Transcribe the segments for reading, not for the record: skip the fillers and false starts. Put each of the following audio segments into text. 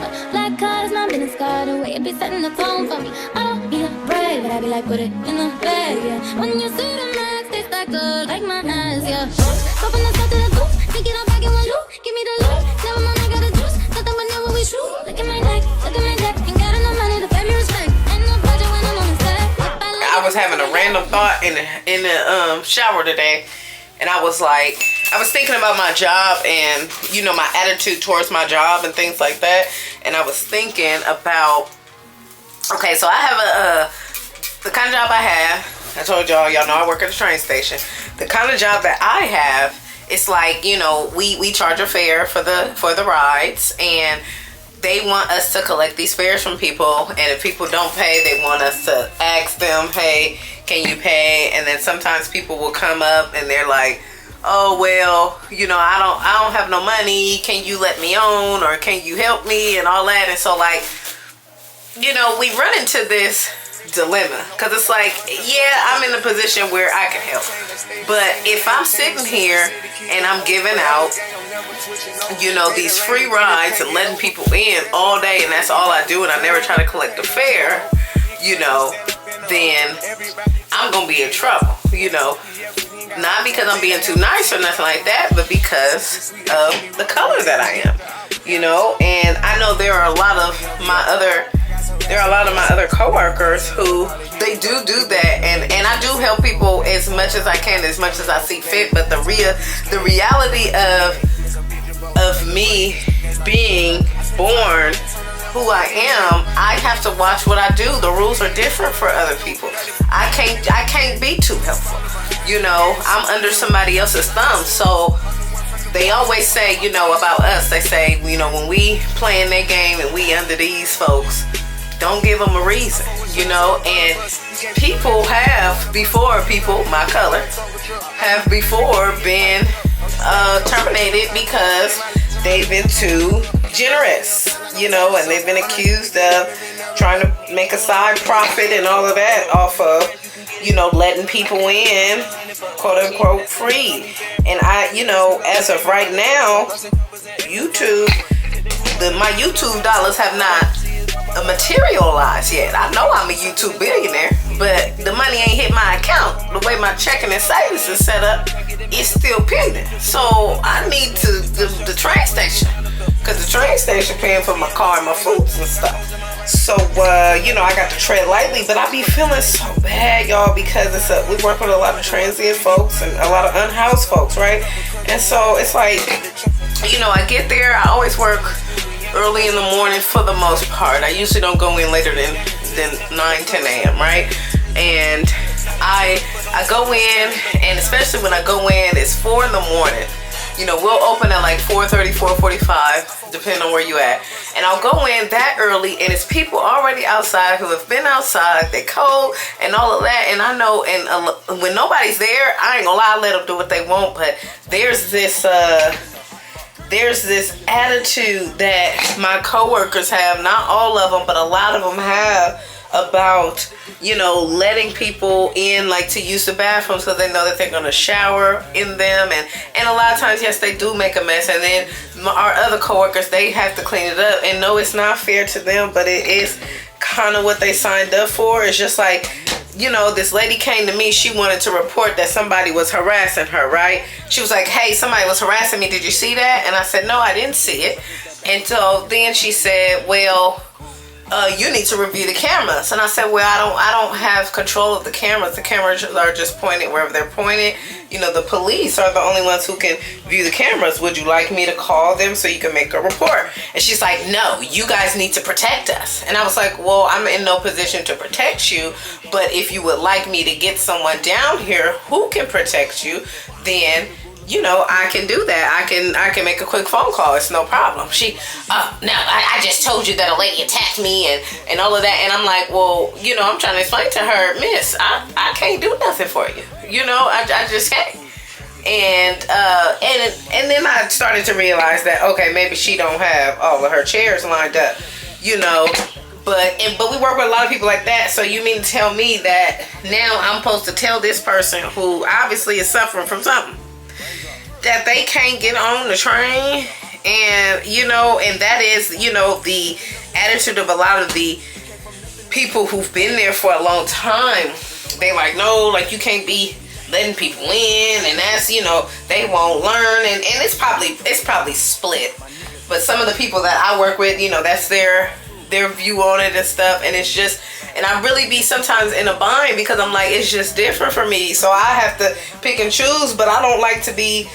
But black card is my business card. The way it be setting the tone for me. I don't be afraid, but I be like, put it in the bag, yeah. When you see the max, they stack up like my eyes, yeah. Go from the top to the roof, take it all back in one loop. Give me the loot, never mind, I got the juice. Nothing but never we shoot. Look at my neck, look at my neck. Ain't got enough money to pay me respect. Ain't no budget when I'm on the set. I was having a random thought in the shower today, and I was thinking about my job and, you know, my attitude towards my job and things like that. And I was thinking about, okay, so I have the kind of job I have. I told y'all know I work at a train station. The kind of job that I have, it's like, you know, we charge a fare for the rides, and they want us to collect these fares from people, and if people don't pay, they want us to ask them, hey, can you pay? And then sometimes people will come up and they're like, oh, well, you know, I don't have no money, can you let me on, or can you help me, and all that. And so, like, you know, we run into this dilemma, because it's like, yeah, I'm in a position where I can help, but if I'm sitting here and I'm giving out, you know, these free rides and letting people in all day, and that's all I do, and I never try to collect the fare, you know, then I'm gonna be in trouble, you know, not because I'm being too nice or nothing like that, but because of the color that I am, you know. And I know there are a lot of my other coworkers who they do that, and I do help people as much as I can, as much as I see fit. But the reality of me being born who I am, I have to watch what I do. The rules are different for other people. I can't be too helpful. You know, I'm under somebody else's thumb. So they always say, you know, about us, they say, you know, when we playing their game and we under these folks, don't give them a reason, you know. And people have before, my color, have before been terminated because they've been too generous, you know, and they've been accused of trying to make a side profit and all of that off of, you know, letting people in, quote unquote, free. And I, you know, as of right now, my YouTube dollars have not materialized yet. I know I'm a YouTube billionaire, but the money ain't hit my account. The way my checking and savings is set up, it's still pending. So I need the train station, because the train station paying for my car and my foods and stuff. So you know, I got to tread lightly, but I be feeling so bad, y'all, because we work with a lot of transient folks and a lot of unhoused folks, right? And so it's like, you know, I get there, I always work early in the morning for the most part. I usually don't go in later than 9-10 a.m. right? And I go in, and especially when I go in, it's 4 in the morning. You know, we'll open at like 4:30, 4:45, depending on where you at. And I'll go in that early, and it's people already outside who have been outside, they're cold and all of that. And I know, and when nobody's there, I ain't gonna lie, I let them do what they want. But there's this attitude that my coworkers have, not all of them, but a lot of them have, about, you know, letting people in, like, to use the bathrooms because they know that they're going to shower in them. And a lot of times, yes, they do make a mess. And then our other coworkers, they have to clean it up. And no, it's not fair to them, but it is kind of what they signed up for. It's just like, you know, this lady came to me. She wanted to report that somebody was harassing her, right? She was like, hey, somebody was harassing me. Did you see that? And I said, no, I didn't see it. And so then she said, well, you need to review the cameras. And I said, well, I don't have control of the cameras. The cameras are just pointed wherever they're pointed. You know, the police are the only ones who can view the cameras. Would you like me to call them so you can make a report? And she's like, no, you guys need to protect us. And I was like, well, I'm in no position to protect you, but if you would like me to get someone down here who can protect you, then, you know, I can do that. I can make a quick phone call. It's no problem. She, now I just told you that a lady attacked me and all of that. And I'm like, well, you know, I'm trying to explain to her, miss, I can't do nothing for you. You know, I just can't. And then I started to realize that, okay, maybe she don't have all of her chairs lined up, you know. But we work with a lot of people like that. So you mean to tell me that now I'm supposed to tell this person who obviously is suffering from something that they can't get on the train And, you know, and that is, you know, the attitude of a lot of the people who've been there for a long time. They like, no, like you can't be letting people in, and that's, you know, they won't learn, and it's probably split. But some of the people that I work with, you know, that's their view on it and stuff, and it's just, and I really be sometimes in a bind because I'm like, it's just different for me, so I have to pick and choose. But I like to be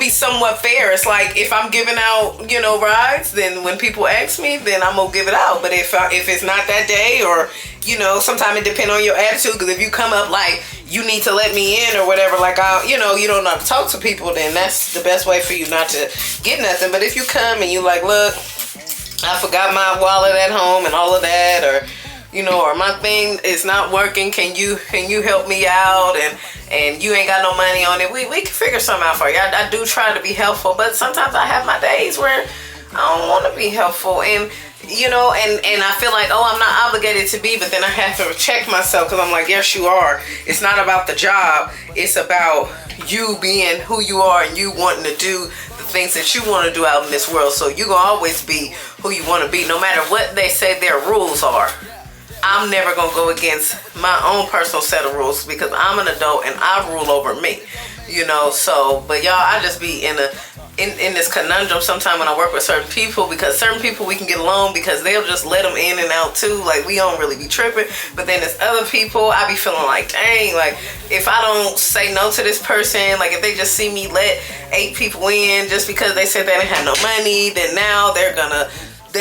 somewhat fair. It's like if I'm giving out, you know, rides, then when people ask me, then I'm gonna give it out. But if it's not that day, or, you know, sometimes it depends on your attitude. Because if you come up like you need to let me in or whatever, like you know, you don't know how to talk to people, then that's the best way for you not to get nothing. But if you come and you like, look, I forgot my wallet at home and all of that, or, you know, or my thing is not working, can you help me out, and you ain't got no money on it, we can figure something out for you. I do try to be helpful, but sometimes I have my days where I don't want to be helpful, and, you know, and I feel like, oh, I'm not obligated to be, but then I have to check myself, because I'm like, yes, you are. It's not about the job, it's about you being who you are, and you wanting to do the things that you want to do out in this world. So you're gonna always be who you want to be, no matter what they say their rules are. I'm never gonna go against my own personal set of rules, because I'm an adult and I rule over me, you know. So, but y'all, I just be in this conundrum sometimes when I work with certain people, because certain people we can get along because they'll just let them in and out too, like we don't really be tripping. But then there's other people I be feeling like, dang, like if I don't say no to this person, like if they just see me let 8 people in just because they said they didn't have no money, then now they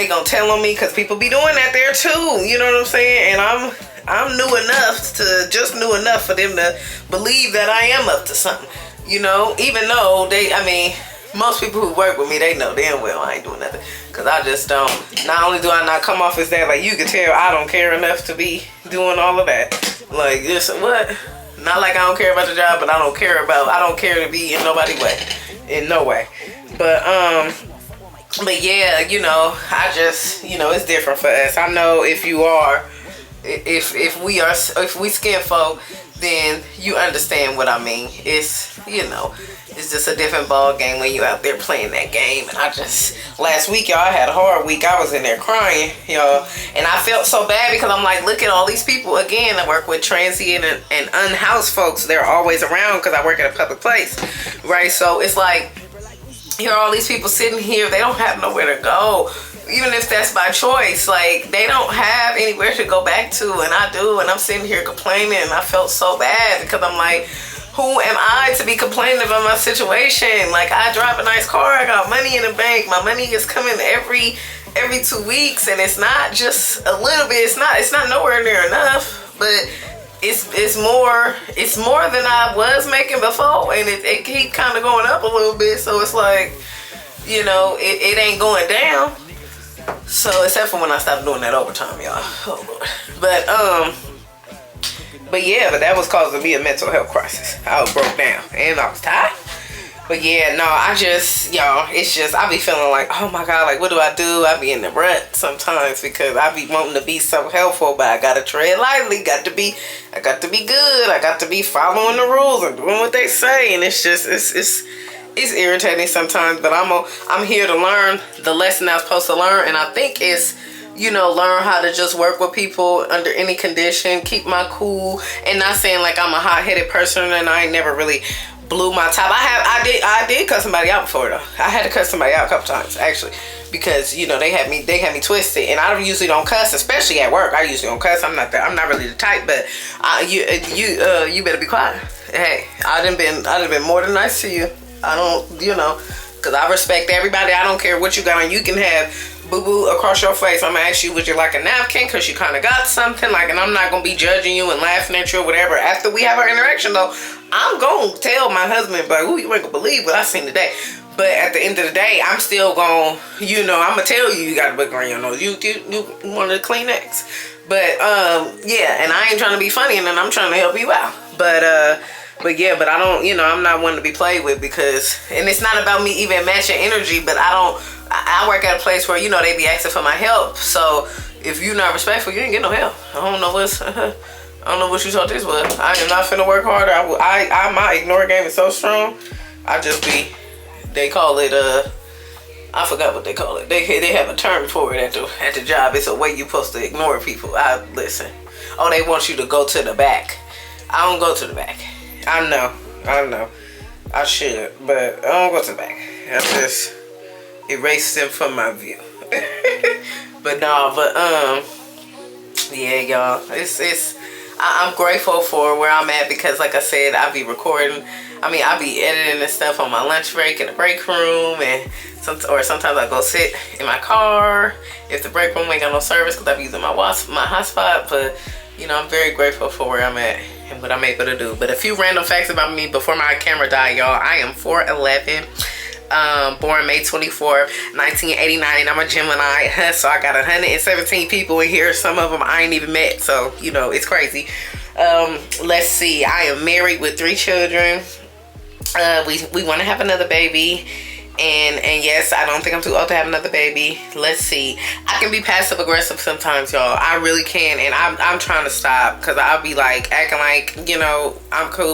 gonna tell on me, because people be doing that there too, you know what I'm saying? And I'm new enough for them to believe that I am up to something, you know, even though most people who work with me, they know damn well I ain't doing nothing, because I just don't. Not only do I not come off as that, like you can tell I don't care enough to be doing all of that. Like, this, what? Not like I don't care about the job, but I don't care to be in nobody's way, in no way. But yeah, you know, I just, you know, it's different for us. I know if we skin folk, then you understand what I mean. It's, you know, it's just a different ball game when you out there playing that game. And last week, y'all, I had a hard week. I was in there crying, y'all, and I felt so bad because I'm like, look at all these people. Again, I work with transient and unhoused folks. They're always around because I work at a public place, right? So it's like, here are all these people sitting here, they don't have nowhere to go, even if that's by choice. Like, they don't have anywhere to go back to, and I do, and I'm sitting here complaining, and I felt so bad because I'm like, who am I to be complaining about my situation? Like, I drive a nice car, I got money in the bank, my money is coming every 2 weeks, and it's not just a little bit, it's not nowhere near enough, but it's more than I was making before, and it keep kind of going up a little bit. So it's like, you know, it ain't going down. So except for when I stopped doing that overtime, y'all. Oh Lord. But yeah, but that was causing me a mental health crisis. I was broke down and I was tired. But yeah, no, it's just, I be feeling like, oh my God, like what do? I be in the rut sometimes because I be wanting to be so helpful, but I gotta tread lightly, I got to be good, I got to be following the rules and doing what they say, and it's just, it's irritating sometimes, but I'm here to learn the lesson I was supposed to learn, and I think it's, you know, learn how to just work with people under any condition, keep my cool, and not saying like I'm a hot-headed person and I ain't never really blew my top. I did cut somebody out before though. I had to cut somebody out a couple times actually, because you know they had me twisted, and I usually don't cuss, especially at work. I usually don't cuss. I'm not really the type, but you better be quiet. Hey, I done been more than nice to you. I don't, you know, because I respect everybody. I don't care what you got on. You can have boo-boo across your face. I'm gonna ask you, would you like a napkin? Because you kind of got something, like, and I'm not gonna be judging you and laughing at you or whatever. After we have our interaction though, I'm gonna tell my husband, but you ain't gonna believe what I seen today. But at the end of the day, I'm still gonna, you know, I'm gonna tell you got a book on your nose. You want a Kleenex. But yeah, and I ain't trying to be funny, and then I'm trying to help you out. But yeah, but I don't, you know, I'm not one to be played with, because, and it's not about me even matching energy, but I work at a place where, you know, they be asking for my help. So if you're not respectful, you ain't get no help. I don't know what you thought this was. I am not finna work harder. My ignore game is so strong. I just be, they call it I forgot what they call it. They have a term for it at the job. It's a way you're supposed to ignore people. Listen. Oh, they want you to go to the back. I don't go to the back. I know. I should, but I don't go to the back. I just erase them from my view. But yeah, y'all. I'm grateful for where I'm at because, like I said, I be recording. I mean, I be editing and stuff on my lunch break in the break room, and sometimes I go sit in my car if the break room ain't got no service because I be using my hotspot. But you know, I'm very grateful for where I'm at and what I'm able to do. But a few random facts about me before my camera died, y'all. I am 4'11". Born May 24th, 1989, and I'm a Gemini, so I got 117 people in here. Some of them I ain't even met, so you know, it's crazy. Let's see, I am married with 3 children. We want to have another baby, and yes, I don't think I'm too old to have another baby. Let's see, I can be passive aggressive sometimes, y'all. I really can, and I'm trying to stop because I'll be like acting like, you know, I'm cool.